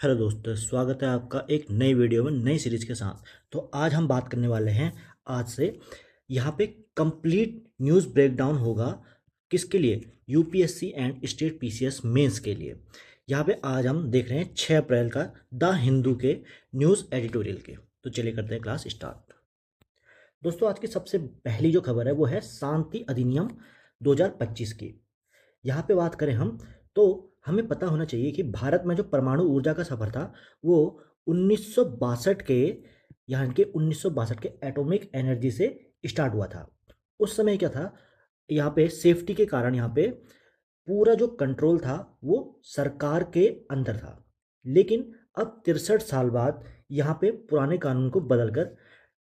Hello दोस्तों, स्वागत है आपका एक नई वीडियो में नई सीरीज के साथ। तो आज हम बात करने वाले हैं आज से यहाँ पे कंप्लीट न्यूज़ ब्रेकडाउन होगा। किसके लिए? UPSC and state PCS mains के लिए। यहाँ पे आज हम देख रहे हैं 6 अप्रैल का द हिंदू के न्यूज़ एडिटोरियल के। तो चलिए करते हैं क्लास स्टार्ट। दोस्तों, आज की सबसे पहली जो खबर है वो है शांति अधिनियम 2025 की। यहाँ पे बात करें हम, तो हमें पता होना चाहिए कि भारत में जो परमाणु ऊर्जा का सफर था वो 1962 के, यहाँ के 1962 के एटॉमिक एनर्जी से स्टार्ट हुआ था। उस समय क्या था, यहाँ पे सेफ्टी के कारण यहाँ पे पूरा जो कंट्रोल था वो सरकार के अंदर था। लेकिन अब 63 साल बाद यहाँ पे पुराने कानून को बदलकर,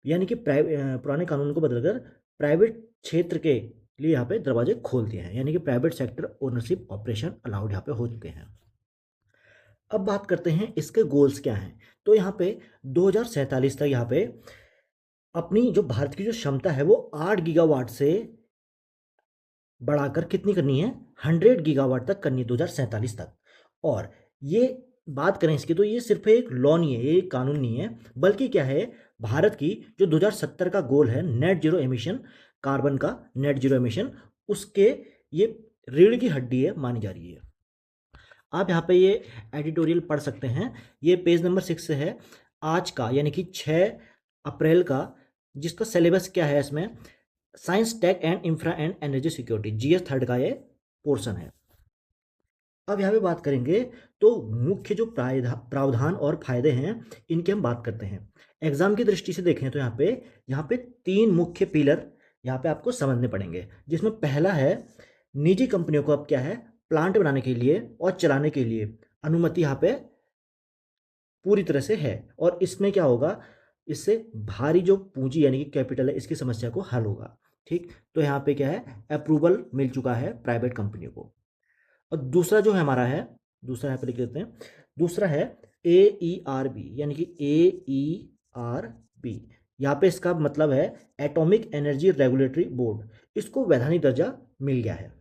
यानी कि पुराने कानून को बदलकर प्राइवेट क्षेत्र के लिए यहाँ पे दरवाजे खोल दिए हैं, यानी कि private sector ownership operation allowed यहाँ पे हो चुके हैं। अब बात करते हैं इसके गोल्स क्या हैं। तो यहाँ पे 2047 तक यहाँ पे अपनी जो भारत की जो क्षमता है वो 8 गीगावाट से बढ़ाकर कितनी करनी है, 100 गीगावाट तक करनी है 2047 तक। और ये बात करें इसकी, तो ये सिर्फ एक लॉ नहीं है, ये एक कानून नहीं है, बल्कि क्या है, भारत की जो 2070 का गोल है नेट जीरो एमिशन, कार्बन का नेट जीरो एमिशन, उसके ये रीढ़ की हड्डी है मानी जा रही है। आप यहाँ पे ये एडिटोरियल पढ़ सकते हैं, ये पेज नंबर 6 से है आज का, यानी कि 6 अप्रैल का, जिसका सिलेबस क्या है इसमें, science tech and infra and energy security, GS third का ये पोर्शन है। अब यहाँ पे बात करेंगे तो मुख्य जो प्रावधान और फायदे हैं इनकी हम बात करते हैं। एग्जाम की दृष्टि से देखें तो यहाँ पे 3 मुख्य पिलर यहाँ पे आपको समझने पड़ेंगे, जिसमें पहला है निजी कंपनियों को अब क्या है, प्लांट बनाने के लिए और चलाने के लिए अनुमति यहाँ पे पूरी तरह से है। और इसमें क्या होगा, इससे भारी जो पूंजी यानी कि कैपिटल है इसकी समस्या को हल होगा। ठीक, तो यहाँ पे क्या है, अप्रूवल मिल चुका है प्राइवेट कंपनियों को। और दूसरा जो है हमारा है, दूसरा यहाँ पे लिख देते हैं, दूसरा है AERB, यानी कि AERB, यहाँ पे इसका मतलब है एटॉमिक एनर्जी रेगुलेटरी बोर्ड, इसको वैधानिक दर्जा मिल गया है।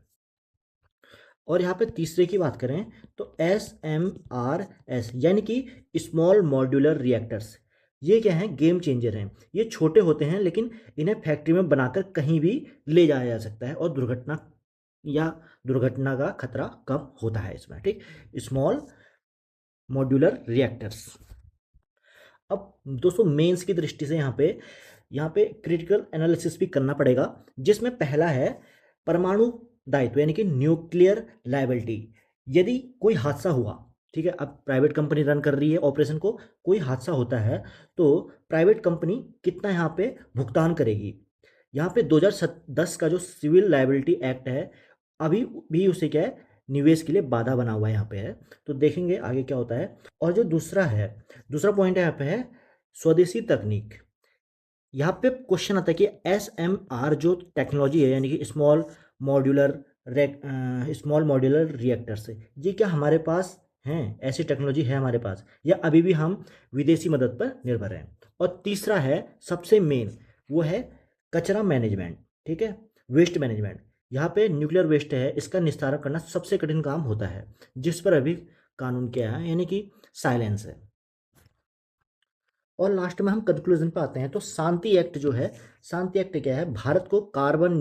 और यहाँ पे तीसरे की बात करें तो SMRS, यानी कि स्मॉल मॉड्यूलर रिएक्टर्स, ये क्या है, गेम चेंजर हैं। ये छोटे होते हैं लेकिन इन्हें फैक्ट्री में बनाकर कहीं भी ले जाया जा सकता है और दुर्घटना का खतरा कम होता है इसमें। ठीक, स्मॉल मॉड्यूलर रिएक्टर्स। अब दोस्तों, मेंस की दृष्टि से यहाँ पे क्रिटिकल एनालिसिस भी करना पड़ेगा, जिसमें पहला है परमाणु दायित्व, यानी कि न्यूक्लियर लायबिलिटी। यदि कोई हादसा हुआ, ठीक है, अब प्राइवेट कंपनी रन कर रही है ऑपरेशन को, कोई हादसा होता है तो प्राइवेट कंपनी कितना यहाँ पे भुगतान करेगी। यहाँ पे 2010 का जो सिविल लायबिलिटी एक्ट है, अभी भी उसे क्या है, निवेश के लिए बाधा बना हुआ है यहाँ पे है। तो देखेंगे आगे क्या होता है। और जो दूसरा पॉइंट है यहाँ पे है स्वदेशी तकनीक। यहाँ पे क्वेश्चन आता है कि SMR जो टेक्नोलॉजी है, यानी कि स्मॉल मॉड्यूलर रिएक्टर्स, ये क्या हमारे पास हैं, ऐसी टेक्नोलॉजी है हमारे पास, या अभी भी हम विदेशी मदद पर निर्भर हैं। और तीसरा है सबसे मेन, वो है कचरा मैनेजमेंट। ठीक है, वेस्ट मैनेजमेंट। यहाँ पे न्यूक्लियर वेस्ट है, इसका निस्तारण करना सबसे कठिन काम होता है, जिस पर अभी कानून क्या है, यानी कि साइलेंस है। और लास्ट में हम कंक्लूजन पे आते हैं। तो शांति एक्ट जो है, शांति एक्ट क्या है, भारत को कार्बन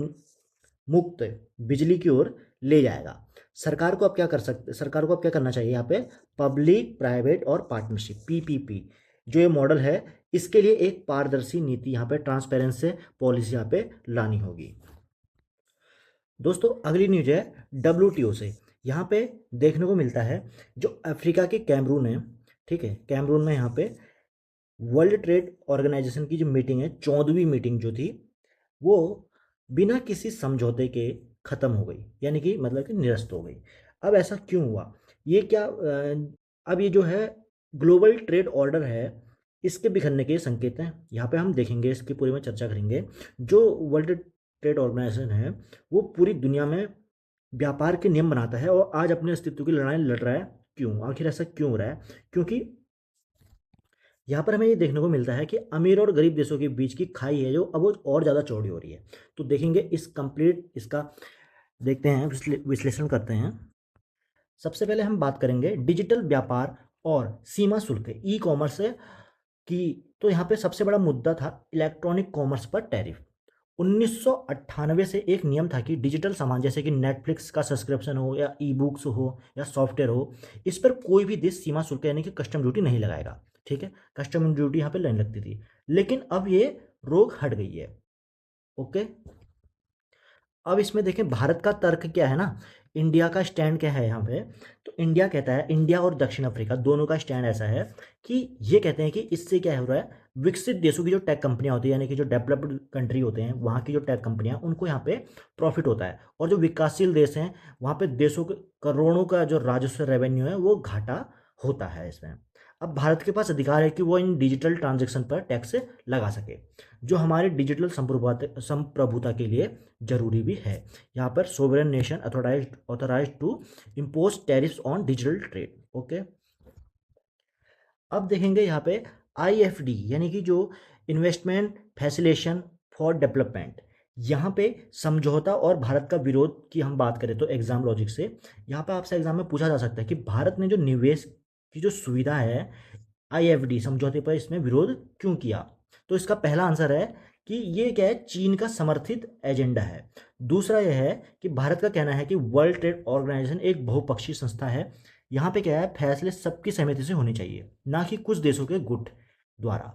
मुक्त बिजली की ओर ले जाएगा। सरकार को अब क्या करना चाहिए, यहाँ पे पब्लिक प्राइवेट और पार्टनरशिप PPP जो ये मॉडल है, इसके लिए एक पारदर्शी नीति, यहाँ पे ट्रांसपेरेंसी पॉलिसी यहाँ पे लानी होगी। दोस्तों, अगली न्यूज है WTO से। यहाँ पे देखने को मिलता है जो अफ्रीका के कैमरून है, ठीक है, कैमरून में यहाँ पे वर्ल्ड ट्रेड ऑर्गेनाइजेशन की जो मीटिंग है, 14वीं मीटिंग जो थी, वो बिना किसी समझौते के ख़त्म हो गई, यानी कि मतलब कि निरस्त हो गई। अब ऐसा क्यों हुआ, ये क्या अब ये जो है ग्लोबल ट्रेड ऑर्डर है, इसके बिखरने के संकेत हैं। यहाँ पे हम देखेंगे, इसकी पूरी में चर्चा करेंगे। जो वर्ल्ड ट्रेड ऑर्गेनाइजेशन है वो पूरी दुनिया में व्यापार के नियम बनाता है और आज अपने अस्तित्व की लड़ाई लड़ रहा है। क्यों, आखिर ऐसा क्यों हो रहा है? क्योंकि यहाँ पर हमें ये देखने को मिलता है कि अमीर और गरीब देशों के बीच की खाई है जो अब वो और ज़्यादा चौड़ी हो रही है। तो देखेंगे इसका देखते हैं, विश्लेषण करते हैं। सबसे पहले हम बात करेंगे डिजिटल व्यापार और सीमा शुल्क ई कॉमर्स की। तो यहाँ पे सबसे बड़ा मुद्दा था इलेक्ट्रॉनिक कॉमर्स पर टैरिफ। 1998 से एक नियम था कि डिजिटल सामान जैसे कि नेटफ्लिक्स का सब्सक्रिप्शन हो या ई बुक्स हो या सॉफ्टवेयर हो, इस पर कोई भी देश सीमा शुल्क यानी कि कस्टम ड्यूटी नहीं लगाएगा। ठीक है, कस्टम ड्यूटी यहाँ पे लगने लगती थी, लेकिन अब ये रोक हट गई है। ओके, अब इसमें देखें भारत का तर्क क्या है ना, इंडिया का स्टैंड क्या है यहाँ पे। तो इंडिया कहता है, इंडिया और दक्षिण अफ्रीका दोनों का स्टैंड ऐसा है कि ये कहते हैं कि इससे क्या हो रहा है, विकसित देशों की जो टेक कंपनियां होती है यानी कि जो डेवलप्ड कंट्री होते हैं वहाँ की जो टेक कंपनियां, उनको यहाँ पे प्रॉफिट होता है, और जो विकासशील देश हैं वहाँ पे देशों के करोड़ों का जो राजस्व रेवेन्यू है वो घाटा होता है इसमें। अब भारत के पास अधिकार है कि वो इन डिजिटल ट्रांजेक्शन पर टैक्स लगा सके, जो हमारे डिजिटल संप्रभुता के लिए जरूरी भी है। यहाँ पर sovereign nation authorise to impose tariffs on digital trade. Okay, अब देखेंगे यहाँ पे आईएफडी यानी कि जो इन्वेस्टमेंट फैसिलेशन फॉर डेवलपमेंट, यहाँ पे समझौता और भारत का विरोध की हम बात करें तो एग्जाम लॉजिक से यहाँ पे आपसे एग्जाम में पूछा जा सकता है कि भारत ने जो निवेश की जो सुविधा है आईएफडी समझौते पर, इसमें विरोध क्यों किया। तो इसका पहला आंसर है कि ये क्या है, चीन का समर्थित एजेंडा है। दूसरा यह है कि भारत का कहना है कि वर्ल्ड ट्रेड ऑर्गेनाइजेशन एक बहुपक्षीय संस्था है, यहाँ पे क्या है, फैसले सबकी सहमति से होने चाहिए, ना कि कुछ देशों के गुट द्वारा।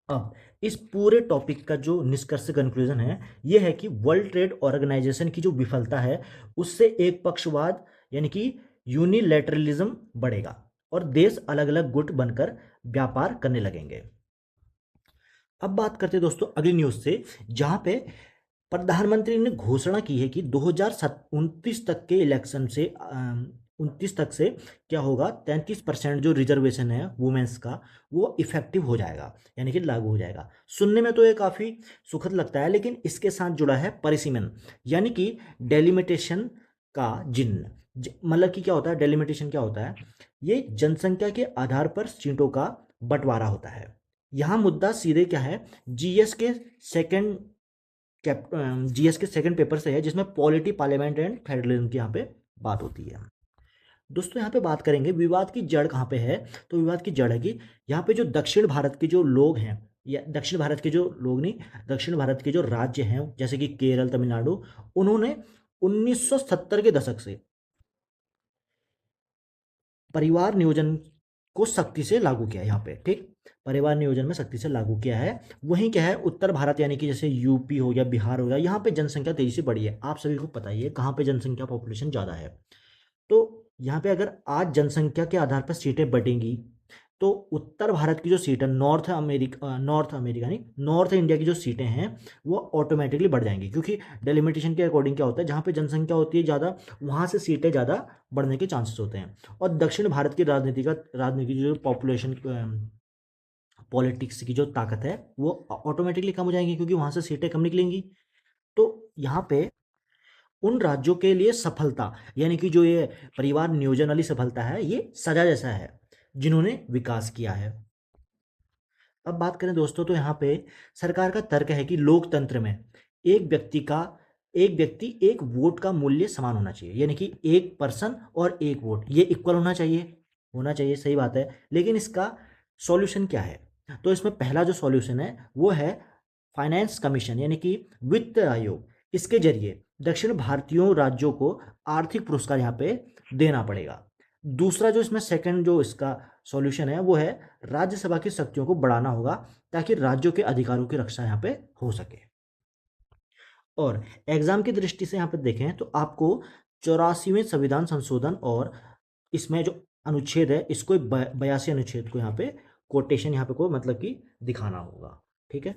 अब इस पूरे टॉपिक का जो निष्कर्ष कंक्लूजन है ये है कि वर्ल्ड ट्रेड ऑर्गेनाइजेशन की जो विफलता है उससे एक पक्षवाद यानी कि यूनिलैटरलिज्म बढ़ेगा और देश अलग अलग गुट बनकर व्यापार करने लगेंगे। अब बात करते हैं दोस्तों अगली न्यूज से, जहां पे प्रधानमंत्री ने घोषणा की है कि 2029 तक के इलेक्शन से 29 तक से क्या होगा, 33% जो रिजर्वेशन है वुमेन्स का वो इफेक्टिव हो जाएगा यानी कि लागू हो जाएगा। सुनने में तो ये काफ़ी सुखद लगता है, लेकिन इसके साथ जुड़ा है परिसीमन यानी कि डेलिमिटेशन का जिन्न। मतलब कि क्या होता है, डेलिमिटेशन क्या होता है, ये जनसंख्या के आधार पर सीटों का बंटवारा होता है। यहाँ मुद्दा सीधे क्या है, जीएस के सेकंड जीएस के सेकंड पेपर से है, जिसमें पॉलिटी पार्लियामेंट एंड फेडरलिज्म की यहाँ पे बात होती है। दोस्तों यहाँ पे बात करेंगे विवाद की जड़ कहाँ पे है। तो विवाद की जड़ है कि यहाँ पे जो दक्षिण भारत के जो लोग हैं, या दक्षिण भारत के जो लोग नहीं, दक्षिण भारत के जो राज्य हैं जैसे कि केरल तमिलनाडु, उन्होंने 1970 के दशक से परिवार नियोजन को सख्ती से लागू किया है यहाँ पे। ठीक, परिवार नियोजन में सख्ती से लागू किया है। वहीं क्या है, उत्तर भारत यानी कि जैसे यूपी हो गया, बिहार हो गया, यहाँ पे जनसंख्या तेजी से बढ़ी है। आप सभी को पता ही है कहाँ पे जनसंख्या पॉपुलेशन ज़्यादा है। तो यहाँ पे अगर आज जनसंख्या के आधार पर सीटें बढ़ेंगी तो उत्तर भारत की जो सीट है, नॉर्थ अमेरिका नहीं, नॉर्थ इंडिया की जो सीटें हैं वो ऑटोमेटिकली बढ़ जाएंगी, क्योंकि डेलिमिटेशन के अकॉर्डिंग क्या होता है, जहाँ पे जनसंख्या होती है ज़्यादा वहाँ से सीटें ज़्यादा बढ़ने के चांसेस होते हैं। और दक्षिण भारत की राजनीति की जो पॉपुलेशन पॉलिटिक्स की जो ताकत है वो ऑटोमेटिकली कम हो जाएंगी, क्योंकि वहाँ से सीटें कम निकलेंगी। तो यहाँ पे उन राज्यों के लिए सफलता यानी कि जो ये परिवार नियोजन वाली सफलता है, ये सजा जैसा है जिन्होंने विकास किया है। अब बात करें दोस्तों तो यहाँ पे सरकार का तर्क है कि लोकतंत्र में एक व्यक्ति एक वोट का मूल्य समान होना चाहिए, यानी कि एक पर्सन और एक वोट ये इक्वल होना चाहिए, सही बात है। लेकिन इसका सॉल्यूशन क्या है, तो इसमें पहला जो सॉल्यूशन है वो है फाइनेंस कमीशन यानी कि वित्त आयोग। इसके जरिए दक्षिण भारतीयों राज्यों को आर्थिक पुरस्कार यहाँ पे देना पड़ेगा। दूसरा जो इसमें सेकंड जो इसका सॉल्यूशन है वो है राज्यसभा की शक्तियों को बढ़ाना होगा, ताकि राज्यों के अधिकारों की रक्षा यहाँ पे हो सके। और एग्जाम की दृष्टि से यहाँ पे देखें तो आपको 84वें संविधान संशोधन और इसमें जो अनुच्छेद है इसको 82 अनुच्छेद को यहाँ पे कोटेशन यहाँ पे को मतलब कि दिखाना होगा। ठीक है,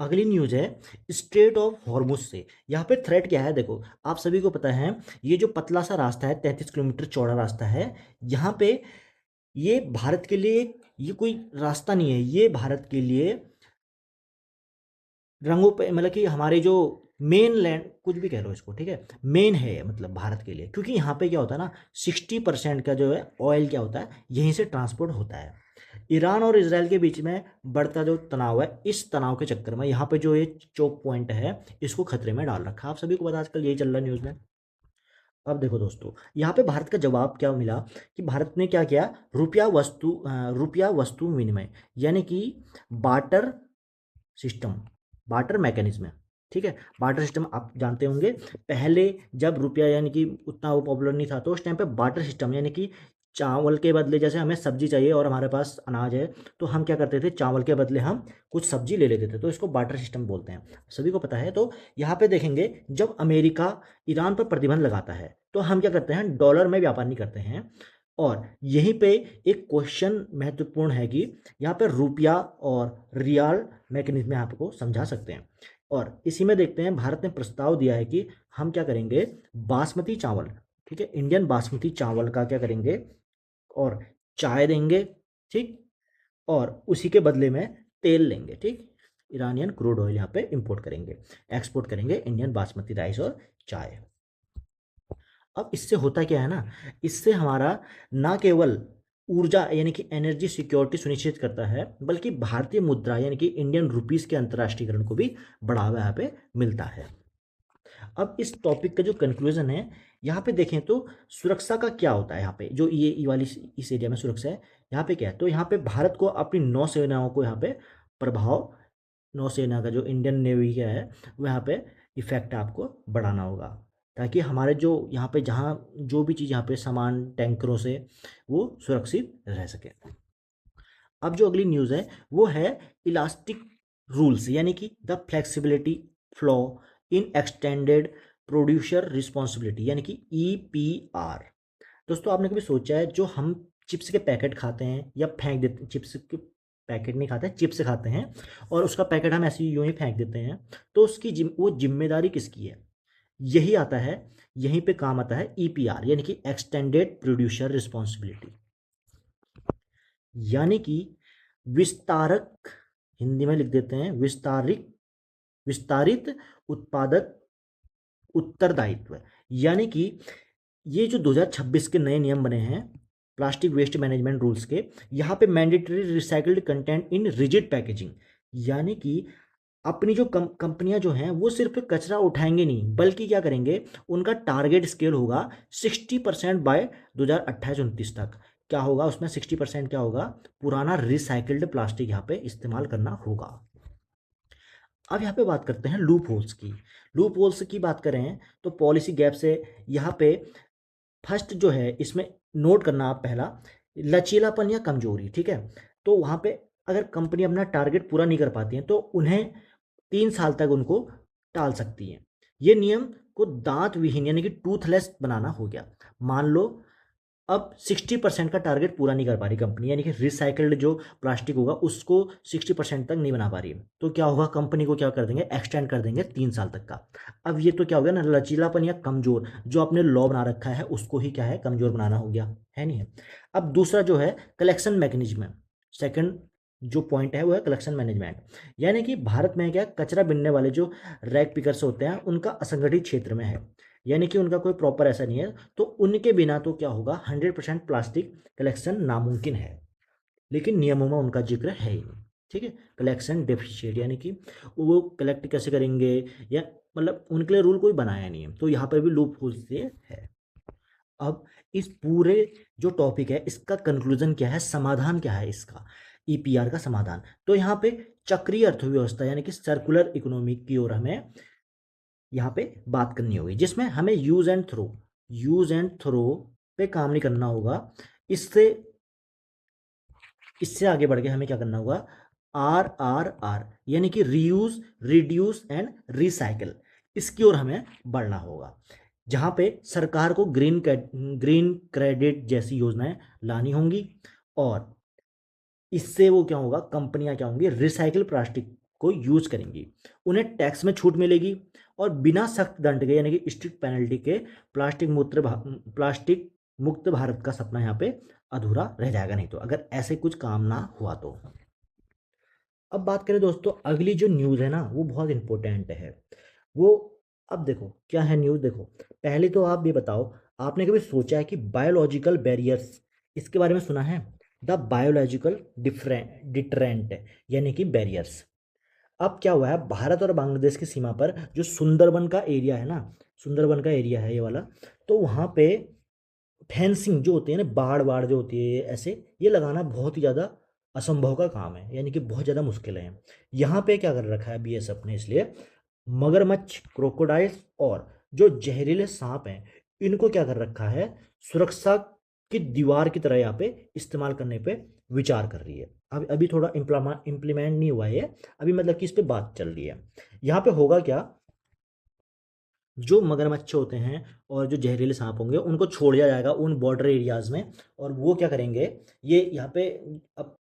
अगली न्यूज है स्ट्रेट ऑफ हॉर्मुज से। यहाँ पे थ्रेट क्या है, देखो आप सभी को पता है ये जो पतला सा रास्ता है 33 किलोमीटर चौड़ा रास्ता है, यहाँ पे ये भारत के लिए ये कोई रास्ता नहीं है, ये भारत के लिए रंगों पे मतलब कि हमारे जो मेन लैंड कुछ भी कह लो इसको, ठीक है, मेन है मतलब भारत के लिए, क्योंकि यहाँ पे क्या होता है ना 60% का जो है ऑयल क्या होता है यहीं से ट्रांसपोर्ट होता है। ईरान और इसराइल के बीच में बढ़ता जो तनाव है, इस तनाव के चक्कर में यहाँ पे जो ये चोक पॉइंट है इसको खतरे में डाल रखा है। आप सभी को पता आजकल यही चल रहा है न्यूज़ में। अब देखो दोस्तों, यहाँ पे भारत का जवाब क्या मिला कि भारत ने क्या किया, रुपया वस्तु विनिमय यानी कि बार्टर सिस्टम, बार्टर मैकेनिज्म है। ठीक है, बार्टर सिस्टम आप जानते होंगे, पहले जब रुपया यानी कि उतना वो पॉपुलर नहीं था तो उस टाइम पे बार्टर सिस्टम यानी कि चावल के बदले, जैसे हमें सब्जी चाहिए और हमारे पास अनाज है, तो हम क्या करते थे, चावल के बदले हम कुछ सब्जी ले लेते थे, तो इसको बार्टर सिस्टम बोलते हैं, सभी को पता है। तो यहाँ पे देखेंगे, जब अमेरिका ईरान पर प्रतिबंध लगाता है तो हम क्या करते हैं, डॉलर में व्यापार नहीं करते हैं। और यहीं पे एक क्वेश्चन महत्वपूर्ण है कि यहाँ पे रुपया और रियाल मैकेनिज्म यहाँ पे को समझा सकते हैं। और इसी में देखते हैं, भारत ने प्रस्ताव दिया है कि हम क्या करेंगे, बासमती चावल, ठीक है, इंडियन बासमती चावल का क्या करेंगे, और चाय देंगे, ठीक, और उसी के बदले में तेल लेंगे, ठीक, ईरानियन क्रूड ऑयल यहाँ पे इंपोर्ट करेंगे, एक्सपोर्ट करेंगे इंडियन बासमती राइस और चाय। अब इससे होता क्या है ना, इससे हमारा ना केवल ऊर्जा यानी कि एनर्जी सिक्योरिटी सुनिश्चित करता है, बल्कि भारतीय मुद्रा यानी कि इंडियन रुपीस के अंतर्राष्ट्रीयकरण को भी बढ़ावा यहाँ पे मिलता है। अब इस टॉपिक का जो कंक्लूजन है, यहाँ पे देखें तो सुरक्षा का क्या होता है, यहाँ पे जो ये वाली इस एरिया में सुरक्षा है, यहाँ पे क्या है, तो यहाँ पे भारत को अपनी नौसेनाओं को यहाँ पे प्रभाव, नौसेना का जो इंडियन नेवी का है वो यहाँ पे इफेक्ट आपको बढ़ाना होगा, ताकि हमारे जो यहाँ पे जहाँ जो भी चीज़ यहाँ पे सामान टैंकरों से वो सुरक्षित रह सके। अब जो अगली न्यूज़ है वो है इलास्टिक रूल्स यानी कि the flexibility flaw in extended producer responsibility यानी कि EPR। दोस्तों, आपने कभी सोचा है, जो हम चिप्स के पैकेट खाते हैं या फेंक देते, चिप्स के पैकेट नहीं खाते हैं, चिप्स खाते हैं और उसका पैकेट हम ऐसे ही यूं ही फेंक देते हैं, तो उसकी वो जिम्मेदारी किसकी है, यही आता है, यहीं पे काम आता है EPR यानी कि एक्सटेंडेड प्रोड्यूसर रिस्पॉन्सिबिलिटी, यानी कि विस्तारक, हिंदी में लिख देते हैं विस्तारित, विस्तारित उत्पादक उत्तरदायित्व, यानी कि ये जो 2026 के नए नियम बने हैं प्लास्टिक वेस्ट मैनेजमेंट रूल्स के, यहाँ पे mandatory recycled content in rigid packaging, यानी कि अपनी जो कंपनियां जो हैं वो सिर्फ कचरा उठाएंगे नहीं, बल्कि क्या करेंगे, उनका टारगेट स्केल होगा 60% बाय 2028-29 तक। क्या होगा उसमें 60% क्या होगा, पुराना रिसाइकल्ड प्लास्टिक यहाँ पे इस्तेमाल करना होगा। अब यहाँ पे बात करते हैं लूप होल्स की। लूप होल्स की बात करें तो पॉलिसी गैप से यहाँ पे फर्स्ट जो है, इसमें नोट करना आप पहला, लचीलापन या कमजोरी, ठीक है, तो वहाँ पे अगर कंपनी अपना टारगेट पूरा नहीं कर पाती है तो उन्हें 3 साल तक उनको टाल सकती है। ये नियम को दांत विहीन यानी कि टूथलेस बनाना हो गया। मान लो अब 60% का टारगेट पूरा नहीं कर पा रही कंपनी, यानी कि रिसाइकल्ड जो प्लास्टिक होगा उसको 60% तक नहीं बना पा रही है, तो क्या होगा, कंपनी को क्या कर देंगे, एक्सटेंड कर देंगे 3 साल तक का। अब ये तो क्या हो गया ना, लचीलापन या कमजोर, जो आपने लॉ बना रखा है उसको ही क्या है, कमजोर बनाना हो गया, है नहीं है। अब दूसरा जो है कलेक्शन मैकेनिज्म, सेकंड जो पॉइंट है वो है कलेक्शन मैनेजमेंट, यानी कि भारत में क्या, कचरा बिनने वाले जो रैक पिकर्स होते हैं उनका असंगठित क्षेत्र में है, यानी कि उनका कोई प्रॉपर ऐसा नहीं है, तो उनके बिना तो क्या होगा, 100% प्लास्टिक कलेक्शन नामुमकिन है, लेकिन नियमों में उनका जिक्र है ही नहीं, ठीक है। कलेक्शन डेफिशिएट यानी कि वो कलेक्ट कैसे करेंगे, या मतलब उनके लिए रूल कोई बनाया नहीं है, तो यहाँ पर भी लूप होल से है। अब इस पूरे जो टॉपिक है इसका कंक्लूजन क्या है, समाधान क्या है इसका, EPR का समाधान, तो यहाँ पे चक्रीय अर्थव्यवस्था यानी कि सर्कुलर इकोनॉमी की ओर हमें यहाँ पे बात करनी होगी, जिसमें हमें यूज एंड थ्रो पे काम नहीं करना होगा। इससे इससे आगे बढ़ के हमें क्या करना होगा, RRR यानी कि रीयूज, रिड्यूस एंड रिसाइकल, इसकी ओर हमें बढ़ना होगा, जहाँ पे सरकार को ग्रीन क्रेडिट जैसी योजनाएं लानी होंगी, और इससे वो क्या होगा, कंपनियां क्या होंगी, रिसाइकिल प्लास्टिक को यूज करेंगी, उन्हें टैक्स में छूट मिलेगी, और बिना सख्त दंड के यानी कि स्ट्रिक्ट पेनल्टी के प्लास्टिक मुक्त भारत का सपना यहाँ पे अधूरा रह जाएगा, नहीं तो अगर ऐसे कुछ काम ना हुआ तो। अब बात करें दोस्तों, अगली जो न्यूज़ है ना वो बहुत इंपॉर्टेंट है वो। अब देखो क्या है न्यूज़, देखो पहले तो आप ये बताओ, आपने कभी सोचा है कि बायोलॉजिकल बैरियर्स, इसके बारे में सुना है, द बायोलॉजिकल डिफरेंट डिटरेंट यानी कि बैरियर्स। अब क्या हुआ है, भारत और बांग्लादेश की सीमा पर जो सुंदरबन का एरिया है ना, सुंदरबन का एरिया है ये वाला, तो वहाँ पे फेंसिंग जो होती है ना, बाड़ बाड़ जो होती है ऐसे, ये लगाना बहुत ही ज़्यादा असंभव का काम है, यानी कि बहुत ज़्यादा मुश्किल है। यहाँ पे क्या कर रखा है बीएसएफ ने, इसलिए मगरमच्छ, क्रोकोडाइल्स और जो जहरीले सांप हैं, इनको क्या कर रखा है, सुरक्षा की दीवार की तरह यहाँ पे इस्तेमाल करने पे विचार कर रही है। अब अभी थोड़ा इम्प्लीमेंट नहीं हुआ है ये, अभी मतलब कि इस पे बात चल रही है। यहाँ पे होगा क्या, जो मगरमच्छ होते हैं और जो जहरीले सांप होंगे उनको छोड़ दिया जाएगा उन बॉर्डर एरियाज में, और वो क्या करेंगे, ये यहाँ पे अब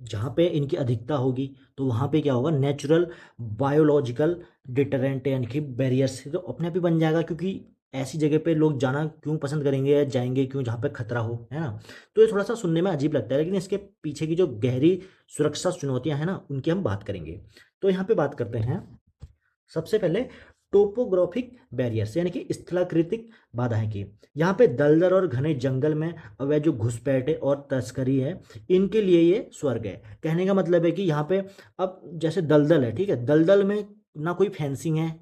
जहाँ पे इनकी अधिकता होगी तो वहाँ पे क्या होगा, नेचुरल बायोलॉजिकल डिटरेंट यानी कि बैरियर्स से तो अपने आप ही बन जाएगा, क्योंकि ऐसी जगह पे लोग जाना क्यों पसंद करेंगे या जाएंगे क्यों जहाँ पे खतरा हो, है ना। तो ये थोड़ा सा सुनने में अजीब लगता है, लेकिन इसके पीछे की जो गहरी सुरक्षा चुनौतियाँ हैं ना, उनकी हम बात करेंगे। तो यहाँ पे बात करते हैं सबसे पहले टोपोग्राफिक बैरियर्स यानी कि स्थलाकृतिक बाधाएं की। यहाँ पे दलदल और घने जंगल में अवैध जो घुसपैठे और तस्करी है, इनके लिए ये स्वर्ग है। कहने का मतलब है कि यहाँ पे अब जैसे दलदल है, ठीक है, दलदल में ना कोई फेंसिंग है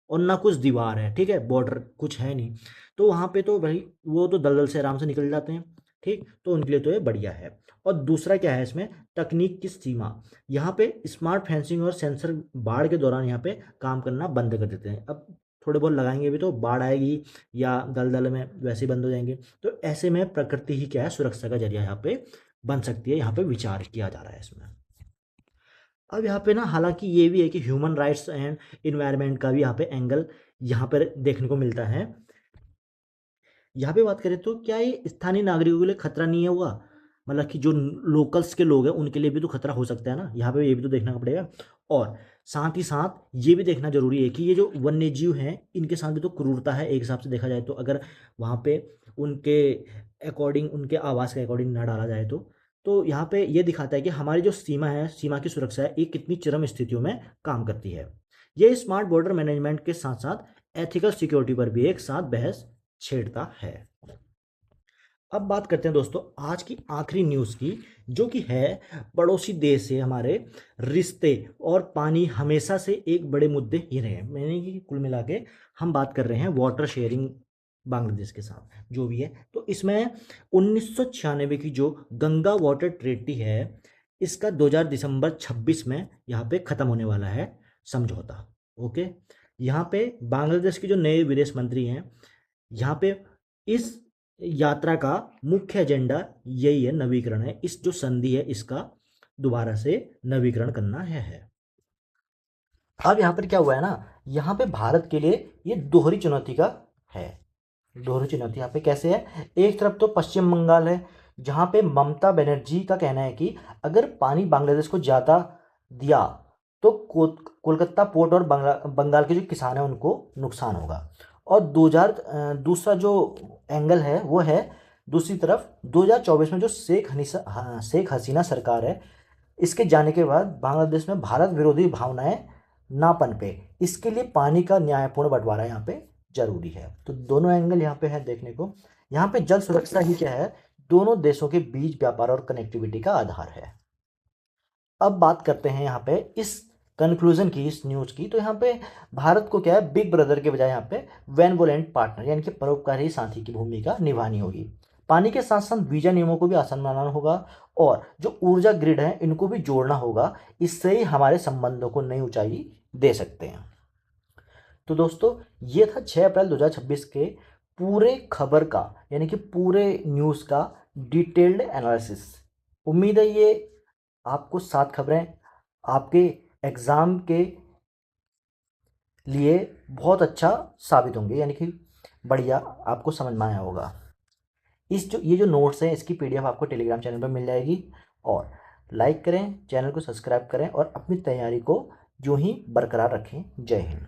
और ना कुछ दीवार है, ठीक है, बॉर्डर कुछ है नहीं, तो वहाँ पे तो भाई वो तो दलदल से आराम से निकल जाते हैं, ठीक, तो उनके लिए तो ये बढ़िया है। और दूसरा क्या है इसमें, तकनीक की सीमा। यहाँ पे स्मार्ट फेंसिंग और सेंसर बाढ़ के दौरान यहाँ पे काम करना बंद कर देते हैं। अब थोड़े बहुत लगाएंगे भी तो बाढ़ आएगी या दलदल में वैसे ही बंद हो जाएंगे, तो ऐसे में प्रकृति ही क्या है, सुरक्षा का जरिया यहाँ पे बन सकती है। यहाँ पे विचार किया जा रहा है इसमें। अब यहाँ पे ना हालांकि ये भी है कि ह्यूमन राइट्स एंड इन्वायरमेंट का भी यहाँ पे एंगल यहाँ पर देखने को मिलता है। यहाँ पे बात करें तो क्या ये स्थानीय नागरिकों के लिए खतरा नहीं है हुआ, मतलब कि जो लोकल्स के लोग हैं उनके लिए भी तो खतरा हो सकता है ना, यहाँ पे ये भी तो देखना पड़ेगा। और साथ ही साथ ये भी देखना जरूरी है कि ये जो वन्य जीव हैं इनके साथ भी तो क्रूरता है एक हिसाब से देखा जाए तो, अगर वहाँ पे उनके अकॉर्डिंग, उनके आवास के अकॉर्डिंग ना डाला जाए तो यहाँ पे ये दिखाता है कि हमारी जो सीमा है, सीमा की सुरक्षा है, ये कितनी चरम स्थितियों में काम करती है। ये स्मार्ट बॉर्डर मैनेजमेंट के साथ साथ एथिकल सिक्योरिटी पर भी एक साथ बहस छेड़ता है। अब बात करते हैं दोस्तों आज की आखिरी न्यूज़ की, जो कि है पड़ोसी देश से हमारे रिश्ते और पानी हमेशा से एक बड़े मुद्दे ही रहे हैं। मैंने कि कुल मिला के हम बात कर रहे हैं वाटर शेयरिंग बांग्लादेश के साथ जो भी है। तो इसमें 1996 की जो गंगा वाटर ट्रीटी है, इसका 2000 दिसंबर 26 में यहाँ पे ख़त्म होने वाला है समझौता। ओके, यहाँ पे बांग्लादेश के जो नए विदेश मंत्री हैं, यहाँ पे इस यात्रा का मुख्य एजेंडा यही है, नवीकरण है, इस जो संधि है इसका दोबारा से नवीकरण करना है। अब यहाँ पर क्या हुआ है ना, यहाँ पे भारत के लिए ये दोहरी चुनौती का है। दोहरी चुनौती यहाँ पे कैसे है, एक तरफ तो पश्चिम बंगाल है जहाँ पे ममता बनर्जी का कहना है कि अगर पानी बांग्लादेश को ज़्यादा दिया तो कोलकाता पोर्ट और बंगाल के जो किसान हैं उनको नुकसान होगा। और 2000 दूसरा जो एंगल है वो है दूसरी तरफ 2024 में जो शेख हसीना सरकार है, इसके जाने के बाद बांग्लादेश में भारत विरोधी भावनाएं ना पनपे, इसके लिए पानी का न्यायपूर्ण बंटवारा यहाँ पे जरूरी है। तो दोनों एंगल यहाँ पे है देखने को। यहाँ पे जल सुरक्षा ही क्या है, दोनों देशों के बीच व्यापार और कनेक्टिविटी का आधार है। अब बात करते हैं यहाँ पे इस कंक्लूजन की, इस न्यूज़ की। तो यहाँ पे भारत को क्या है, बिग ब्रदर के बजाय यहाँ पे बेनवोलेंट पार्टनर यानी कि परोपकारी साथी की भूमिका निभानी होगी। पानी के साथ साथ वीजा नियमों को भी आसान बनाना होगा और जो ऊर्जा ग्रिड है इनको भी जोड़ना होगा, इससे ही हमारे संबंधों को नई ऊंचाई दे सकते हैं। तो दोस्तों ये था 6 अप्रैल 2026 के पूरे खबर का यानी कि पूरे न्यूज़ का डिटेल्ड एनालिसिस। उम्मीद है ये आपको 7 खबरें आपके एग्ज़ाम के लिए बहुत अच्छा साबित होंगे, यानी कि बढ़िया आपको समझ में आया होगा। ये जो नोट्स हैं इसकी पीडीएफ आपको टेलीग्राम चैनल पर मिल जाएगी। और लाइक करें, चैनल को सब्सक्राइब करें और अपनी तैयारी को यूं ही बरकरार रखें। जय हिंद।